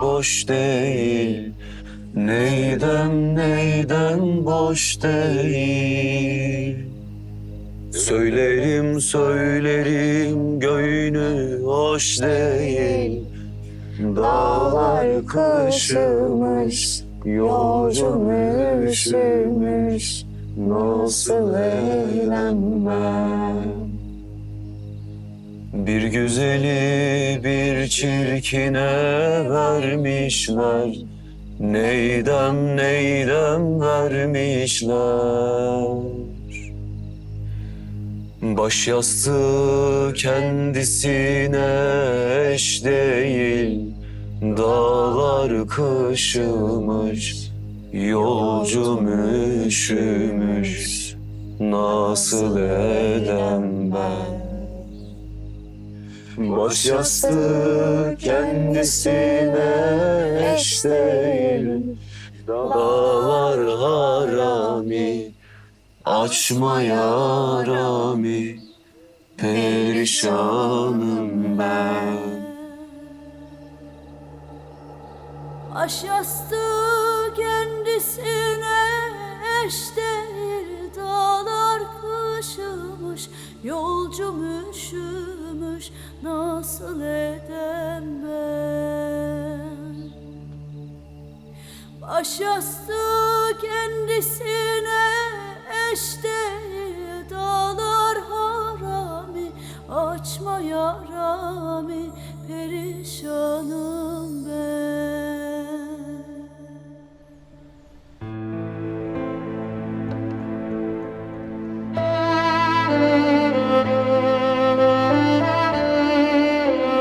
boş değil. Neyden boş değil. Söylerim göğünü hoş değil. Dağlar kışımış, yolcum üşümüş, nasıl eğlenmem? Bir güzeli bir çirkine vermişler. Neyden vermişler? Baş yastığı kendisine eş değil. Dağlar kışımış, yolcum üşümüş, nasıl edem ben? Baş yastığı kendisine eş değil. Dağlar harami, açma yarami, perişanım ben. Baş yastığı kendisine eş değil. Dağlar kışımış, yolcum üşümüş, nasıl edem ben? Baş yastığı kendisine eş değil. Dağlar harami, açma ya